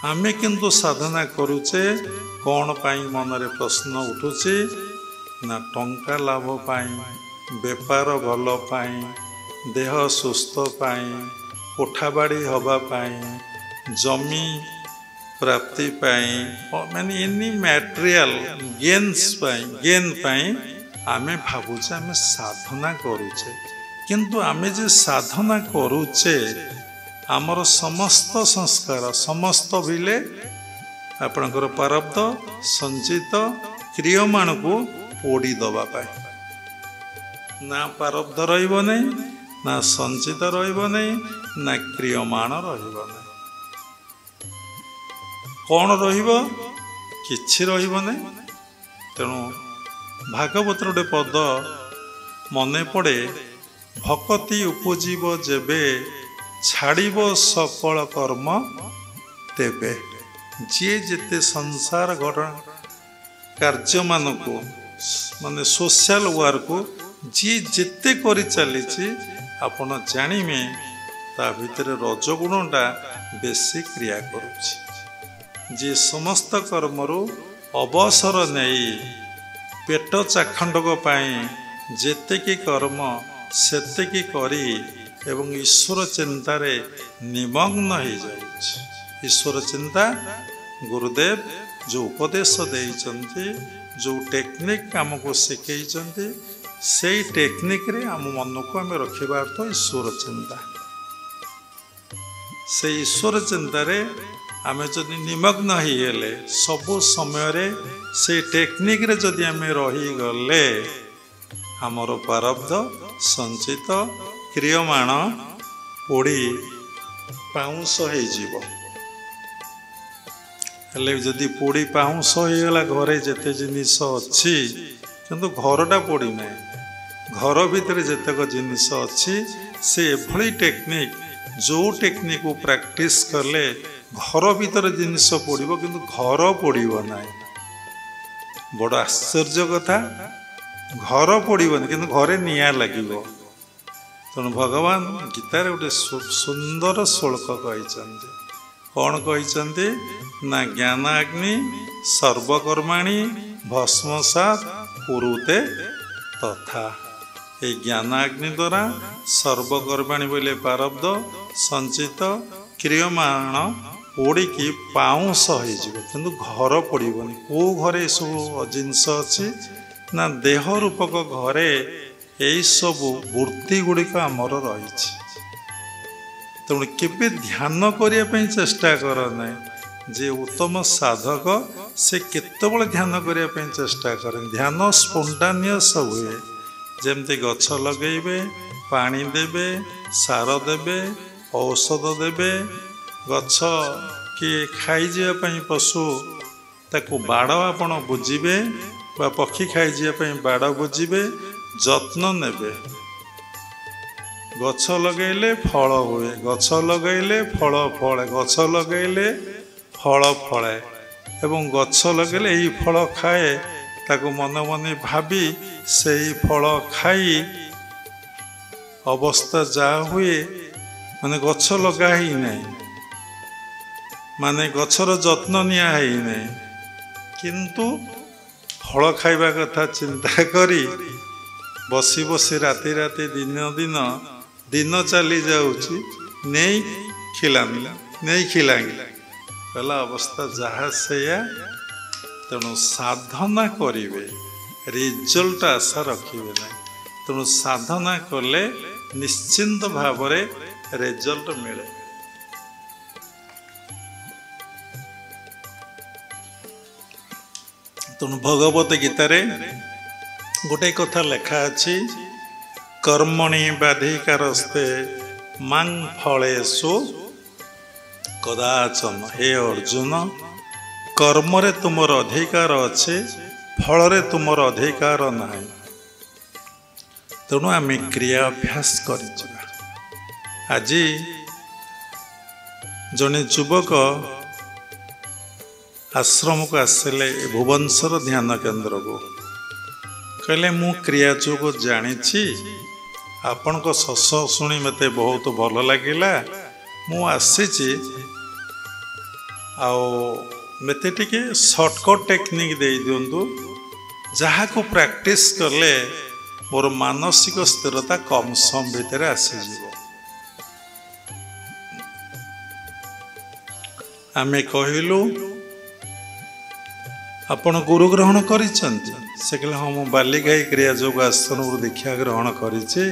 आमे किंतु साधना करुचे कौन पाई मनरे प्रश्न उठुचे ना टंका लाभ पाई, बेपार भल पाई, देह सुस्थ पाई, कोठाबाड़ी हवा पाई, जमी प्राप्ति पाई, माने एनी मटेरियल गेन पाई आमे भावुचे आमे साधना करुचे। किंतु आमे जे साधना करुचे आमर समस्त संस्कार समस्त बिले आपणकर प्रारब्ध संचित क्रियमाण को पोड़ी दबा पाए ना प्रारब्ध रहिबो नहीं, ना संचित रहिबो नहीं, ना क्रियमाण रहिबो नहीं। कौन रहिबो? किछि रहिबो नहीं। तेणु भागवत गोटे पद मने पड़े, भक्ति उपजीव जेबे छाड़िब सकल कर्म तेबे। जी जेते संसार घटना कार्य मान को माने सोशल वर्क को जी जेते करि चली आपण जानिमे ता भितर रजगुणटा बेसी क्रिया करुछि। जे समस्त कर्मरु अवसर नहीं पेट चाखंडक पाई जेतेकी कर्म सेतेकी करी एवं ईश्वर चिंतारे निमग्न हो जाउछि। ईश्वर चिंता गुरुदेव जो उपदेश देइचंती, जो टेक्निक आमको शिखैचंती, से टेक्निक रे आम मन को आम रखिबार तो ईश्वर चिंता। से ईश्वर चिंतारे आमे जदि निमग्न होइले सबु समय रे से टेक्निक रे जदि आमे रही गले हमर प्रारब्ध संचित क्रियमाण पोड़ी पाउंस हो जदि पोड़ी पाउंस होगला घरे जिते जिनिस अच्छी किंतु घरटा पोड़ी ना घर भितर जेतक जिनिस अच्छी से एभली टेक्निक जो टेक्निक को प्रैक्टिस कले घर भीतर जिनिस पड़ो किंतु घर पड़ो ना। बड़ आश्चर्य कथा, घर पड़ोनी किंतु घरे निया लगे। तेणु भगवान गीतार गोटे सुंदर श्लोक कहते, कौन कहते ना ज्ञानाग्नि सर्वकर्माणि भस्मसात कुरुते तथा। ये ज्ञानाग्नि द्वारा सर्वकर्माणि बोले प्रारब्ध संचित क्रियमाण पोड़ी की पाउंस हो किंतु घर पड़ोनी। को घरे सब जिनस अच्छी ना देह रूपक घरे यही सब वृत्ति गुड़िक आमर रही। तेणु केबे ध्यान करने चेष्टा कर ना जे उत्तम साधक से केतबेले ध्यान करने चेष्टा करें। ध्यान स्पॉन्टानियस हुए जमती गछ लगेबे, पानी देबे, सार देबे, औषध देबे, गछ किए खाई जावाई पशु ताको बाड़ आपण बुझे बा पक्षी खाई जावाई बाड़ बुझे जत्न नेबे। गछ लगेले फल हुए, गछ लगेले फल फले, गछ लगेले फल फले एवं गछ लगेले यही फल खाए ताको मन मन भावी से फल खाई अवस्था जा हुए माने गछ लगा ही नहीं, माने गछर जत्न निया ही नहीं, किंतु फल खाइबा कथा चिंता करी बसी बसी राति राति दिन दिन दिन चली जाऊँगी नहीं खिलामी नहीं खिलांगी पहला अवस्था जहाँ से। तेणु साधना करिवे रिजल्ट आशा रखिए ना। तेणु साधना कले निश्चिंत भाव रिजल्ट मिले। तेणु भगवत गीतारे गोटे कथा लेखा अछि, कर्मणि बाधिकारस्ते मां फलेषु कदाचन। हे अर्जुन, कर्मरे तुमर अधिकार अच्छे, फलरे तुमर अधिकार नहीं। तेणु आम क्रिया अभ्यास कर। आज जने युवक आश्रम को आसिले भुवनेश्वर ध्यान केन्द्र को कहले मु क्रिया जोग जानी आपण को सस शुणी मते बहुत भल लगिला, मु आसी आओ मते टिके शॉर्टकट टेक्निक दे दिंतु जहाँ को प्रैक्टिस करले मोर मानसिक स्थिरता कम सम भितर आसीज आमे कहलु आपण गुरु ग्रहण करिसंती से कहले हाँ मु बालिगाई क्रिया योग आसन दीक्षा ग्रहण करिचे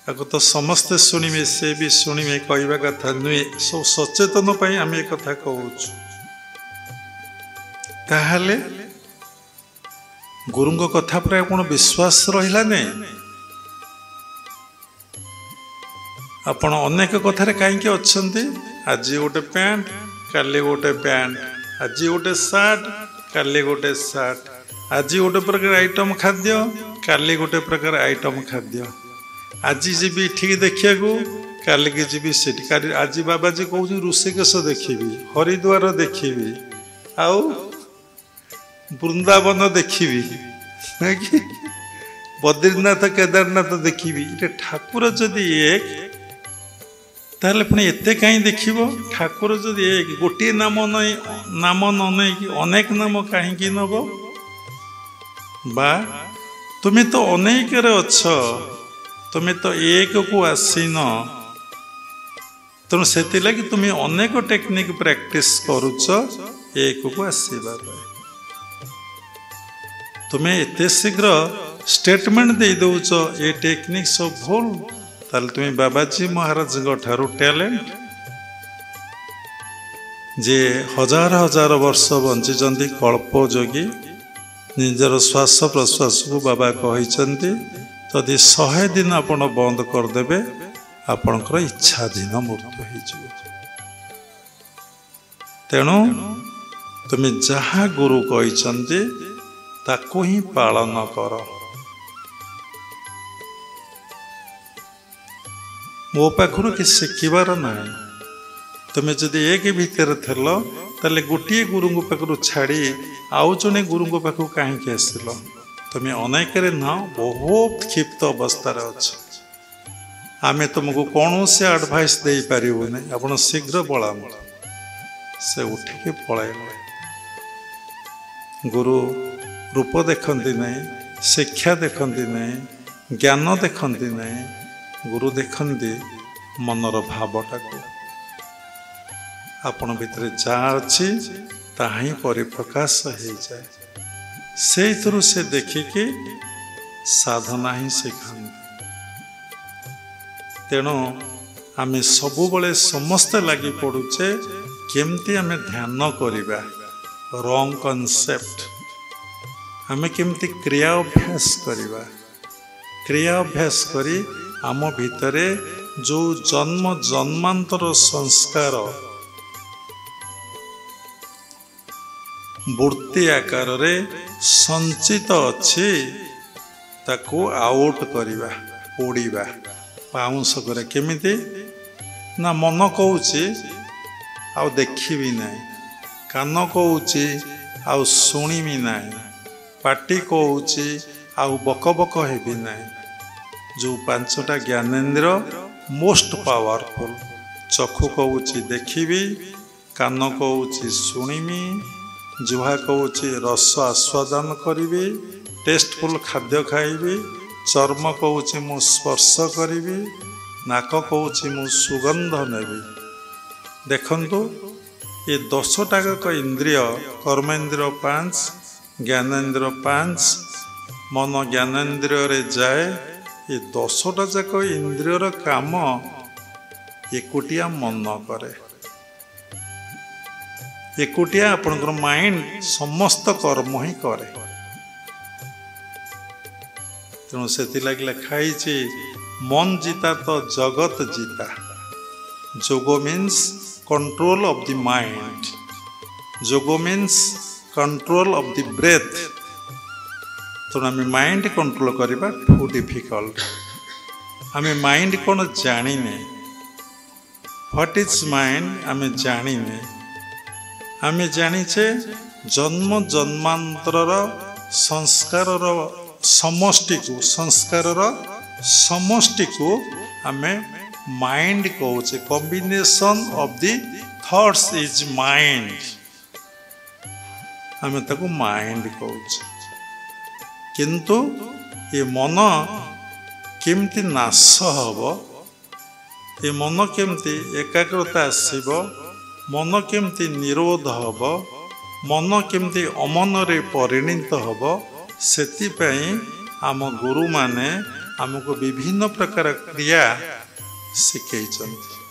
आको तो समस्ते शुणिबे से भी शुणिबे कहवा कथा नुहे सब सचेतन पाई आम एक कथा कहूँ ताहले गुरुंग कथा पर आपण विश्वास रहिला ने आपण अनेक कथार कहीं अच्छे आज गोटे पैंट काली गोटे पैंट आज गोटे सार्ट काली गोटे सार्ट आज गोटे प्रकार आइटम खाद्य काली गोटे प्रकार आइटम खाद्य आज जी ठीक देखिया काली की जी आज बाबाजी कहूँ ऋषिकेश देखी हरिद्वार देखी आउ वृंदावन देखी बद्रीनाथ केदारनाथ देखी ठाकुर जदि एक ताहले पुणी एते कहीं देखिब ठाकुर जदि एक गोटे नाम न नहीं अनेक नाम कहीं नब बा तुम्हें तो अनेक अच्छ तुम्हें तो एक को आसीन तेणु से तुम्हें अनेक टेक्निक प्रैक्टिस करुच एक को आसवा तुम्हें एते शीघ्र स्टेटमेंट दे दौच ये टेक्निक सब भूल ताल तुम्हें बाबाजी महाराज ठारू टैलेंट जे हजार हजार वर्ष बंची कल्पयोगी निजर श्वास प्रश्वास को बाबा कहते जदि 100 दिन आपण बंद करदे आपणकर इच्छाधीन मृत्यु हो तेणु तुम्हें जहाँ गुरु कहते ताको ही पालन कर मो पाखर कि शिखबार ना तुम्हें जदि एक भितर थल ताले गोटे गुरु पाखर छाड़ी आउ जड़े गुरु पाखु कहीं आसिल तुम्हें अनेक न बहुत क्षिप्त अवस्था आम तुमको कौन से एडवाइस दे पारू ना आप शीघ्र पलाम से उठिक पलैले गुरु रूप देखती नहीं शिक्षा देखती नहीं ज्ञान देखती नहीं गुरु देखती मनर भावटा को आपण भितर जहाँ अच्छी ताहा ही परिप्रकाश हो जाए से थ्रू से देखिकी साधना ही शिखाती तेणु आम सबुबले समस्ते लगी पड़ुचे केमती आम ध्यान करवा रॉन्ग कॉन्सेप्ट आम केमती क्रिया अभ्यास करवा क्रिया अभ्यास करी आम भितरे जो जन्म जन्मांतर संस्कार मूर्ति आकार रे संचित अच्छी ताको आउट करवा पोड़ीबा पाउंस करे केमिति ना मन कहूची आउ देखिबी नहीं कान कहूची आउ शुणिबी नहीं पाटी कहूची आउ बक बक हेबी नहीं जो 5टा ज्ञानेन्द्र मोस्ट पावरफुल चक्षु कहूची देखिबी कान कहूची शुणिबी जिह्वा कहूची रस आस्वादन करी टेस्टफुल खाद्य खाइबी चर्म कहूची मु स्पर्श करी नाक कहूची मु सुगंध नेबी देखंतु ये 10टाक इंद्रिय कर्मेन्द्रिय 5 ज्ञानेन्द्रिय 5 मन ज्ञानेन्द्रिय रे जाए ये 10टा जाक इंद्रियर काम एकुटिया मन करे एकुटिया आपनकर माइंड समस्त कर्म ही करे तेणु से लिखाई मन जीता तो जगत जीता जोगो means control of the mind जोगो means control of the breath तेणु आम माइंड कंट्रोल करवा टू डिफिकल्ट आम माइंड कौन जाने व्हाट इज माइंड आम जाने आम जाचे जन्म जन्मांतर संस्कार समष्टि को आम माइंड कहूचे combination of the thoughts is mind आम ताको माइंड कहूँ किंतु ये मन केमती नाश हब ये मन केमती एकाग्रता आसब मन केमती निरोध हब मन केमती अमन रे परिणत हब सेतिपई आम गुरु माने आमको विभिन्न प्रकार क्रिया शिखैछन्ति।